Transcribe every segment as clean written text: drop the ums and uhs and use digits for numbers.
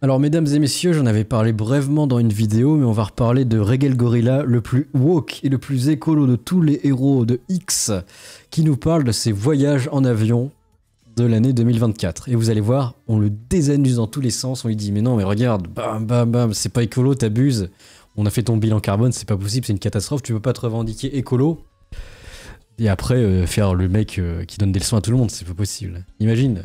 Alors mesdames et messieurs, j'en avais parlé brièvement dans une vidéo, mais on va reparler de Regel Gorilla, le plus woke et le plus écolo de tous les héros de X, qui nous parle de ses voyages en avion de l'année 2024. Et vous allez voir, on le désanuse dans tous les sens, on lui dit mais non mais regarde, bam bam bam, c'est pas écolo, t'abuses, on a fait ton bilan carbone, c'est pas possible, c'est une catastrophe, tu peux pas te revendiquer écolo. Et après faire le mec qui donne des leçons à tout le monde, c'est pas possible. Imagine,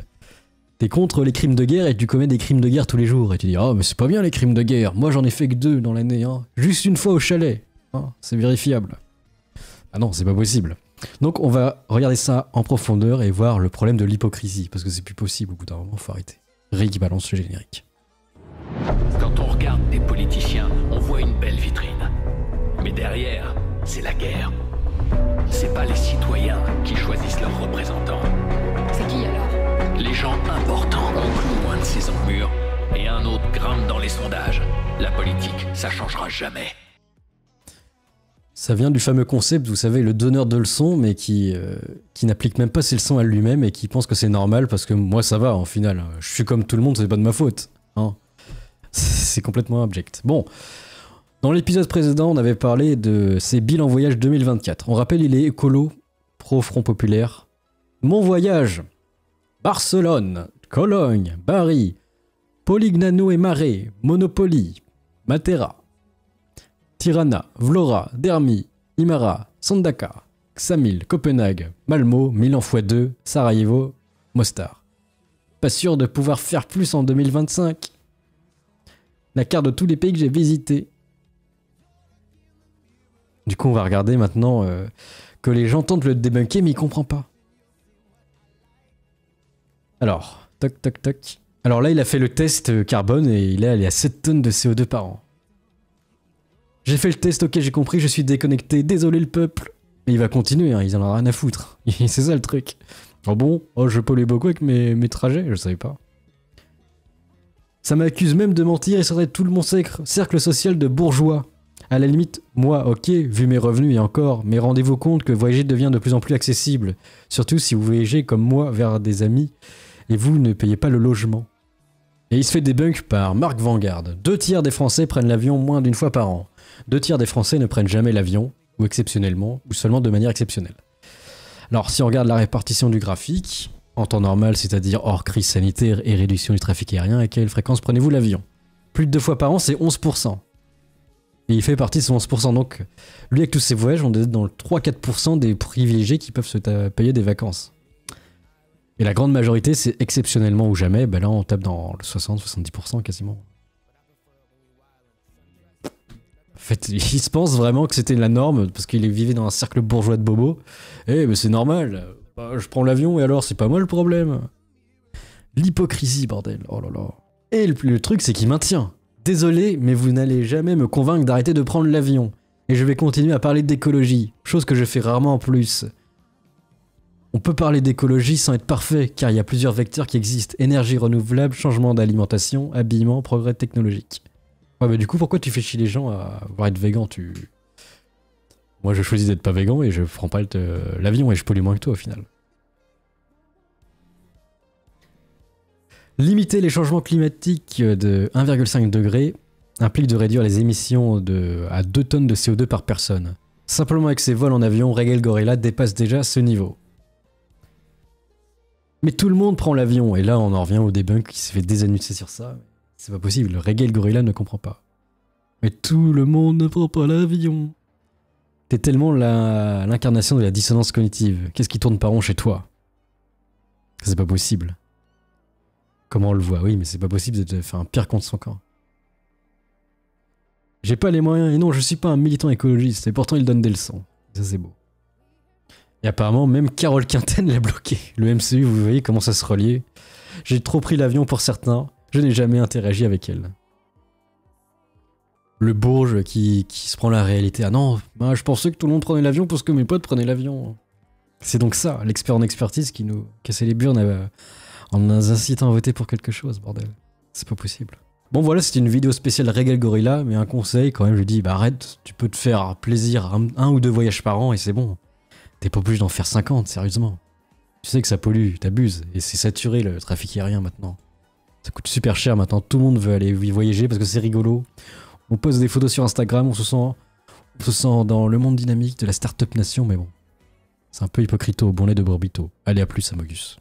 t'es contre les crimes de guerre et tu commets des crimes de guerre tous les jours. Et tu dis, oh mais c'est pas bien les crimes de guerre, moi j'en ai fait que 2 dans l'année, hein. Juste une fois au chalet, hein. C'est vérifiable. Ah non, c'est pas possible. Donc on va regarder ça en profondeur et voir le problème de l'hypocrisie, parce que c'est plus possible au bout d'un moment, faut arrêter. Rick balance le générique. Quand on regarde des politiciens, on voit une belle vitrine. Mais derrière, c'est la guerre. C'est pas les citoyens qui choisissent leurs représentants. C'est qui alors? Les gens importants, on cloue loin de ces murs, et un autre grimpe dans les sondages. La politique, ça changera jamais. Ça vient du fameux concept, vous savez, le donneur de leçons, mais qui n'applique même pas ses leçons à lui-même et qui pense que c'est normal parce que moi ça va, en final. Je suis comme tout le monde, c'est pas de ma faute. Hein. C'est complètement abject. Bon, dans l'épisode précédent, on avait parlé de ses bilans voyage 2024. On rappelle, il est écolo, pro-Front Populaire. Mon voyage, Barcelone, Cologne, Bari, Polignano et Marais, Monopoly, Matera, Tirana, Vlora, Dermi, Imara, Sandaka, Ksamil, Copenhague, Malmo, Milan x2, Sarajevo, Mostar. Pas sûr de pouvoir faire plus en 2025. La carte de tous les pays que j'ai visités. Du coup, on va regarder maintenant que les gens tentent de le débunker, mais il comprend pas. Alors, toc toc toc. Alors là, il a fait le test carbone et il est allé à 7 tonnes de CO2 par an. J'ai fait le test, ok, j'ai compris, je suis déconnecté, désolé le peuple. Mais il va continuer, hein, ils en ont rien à foutre. C'est ça le truc. Oh bon, oh, je pollue beaucoup avec mes trajets, je savais pas. Ça m'accuse même de mentir et ça serait tout mon cercle social de bourgeois. À la limite, moi, ok, vu mes revenus et encore, mais rendez-vous compte que voyager devient de plus en plus accessible. Surtout si vous voyagez comme moi vers des amis et vous ne payez pas le logement. Et il se fait débunk par Marc Vanguard. 2 tiers des Français prennent l'avion moins d'une fois par an. 2 tiers des Français ne prennent jamais l'avion, ou exceptionnellement, ou seulement de manière exceptionnelle. Alors si on regarde la répartition du graphique, en temps normal, c'est-à-dire hors crise sanitaire et réduction du trafic aérien, à quelle fréquence prenez-vous l'avion? Plus de 2 fois par an, c'est 11%. Et il fait partie de ce 11%, donc lui avec tous ses voyages, on est dans le 3-4% des privilégiés qui peuvent se payer des vacances. Et la grande majorité, c'est exceptionnellement ou jamais, ben là on tape dans le 60-70% quasiment. En fait, il se pense vraiment que c'était la norme, parce qu'il vivait dans un cercle bourgeois de bobos. Eh, mais c'est normal, bah, je prends l'avion et alors c'est pas moi le problème. L'hypocrisie, bordel, oh là là. Et le truc, c'est qu'il maintient. Désolé, mais vous n'allez jamais me convaincre d'arrêter de prendre l'avion. Et je vais continuer à parler d'écologie, chose que je fais rarement en plus. On peut parler d'écologie sans être parfait, car il y a plusieurs vecteurs qui existent. Énergie renouvelable, changement d'alimentation, habillement, progrès technologique. Ouais, mais du coup, pourquoi tu fais chier les gens à vouloir être végan? Moi, je choisis d'être pas végan et je prends pas l'avion et je pollue moins que toi au final. Limiter les changements climatiques de 1,5 degré implique de réduire les émissions à 2 tonnes de CO2 par personne. Simplement avec ses vols en avion, Regel Gorilla dépasse déjà ce niveau. Mais tout le monde prend l'avion, et là on en revient au debunk qui s'est fait désannuser sur ça. C'est pas possible, Regel Gorilla ne comprend pas. Mais tout le monde ne prend pas l'avion. T'es tellement l'incarnation de la dissonance cognitive. Qu'est-ce qui tourne pas rond chez toi? C'est pas possible. Comment on le voit? Oui, mais c'est pas possible de faire un pire contre son camp. J'ai pas les moyens, et non, je suis pas un militant écologiste, et pourtant il donne des leçons. Ça c'est beau. Et apparemment, même Carole Quinten l'a bloqué. Le MCU, vous voyez comment ça se reliait. J'ai trop pris l'avion pour certains, je n'ai jamais interagi avec elle. Le bourge qui se prend la réalité. Ah non, bah, je pensais que tout le monde prenait l'avion parce que mes potes prenaient l'avion. C'est donc ça, l'expert en expertise qui nous cassait les burnes en nous incitant à voter pour quelque chose, bordel. C'est pas possible. Bon voilà, c'était une vidéo spéciale Regel Gorilla, mais un conseil quand même, je lui dis, bah arrête, tu peux te faire plaisir un ou 2 voyages par an et c'est bon. T'es pas obligé d'en faire 50, sérieusement. Tu sais que ça pollue, t'abuses, et c'est saturé le trafic aérien maintenant. Ça coûte super cher maintenant, tout le monde veut aller y voyager parce que c'est rigolo. On poste des photos sur Instagram, on se sent dans le monde dynamique de la Startup Nation, mais bon. C'est un peu hypocrito, bon lait de Borbito. Allez, à plus, Amogus.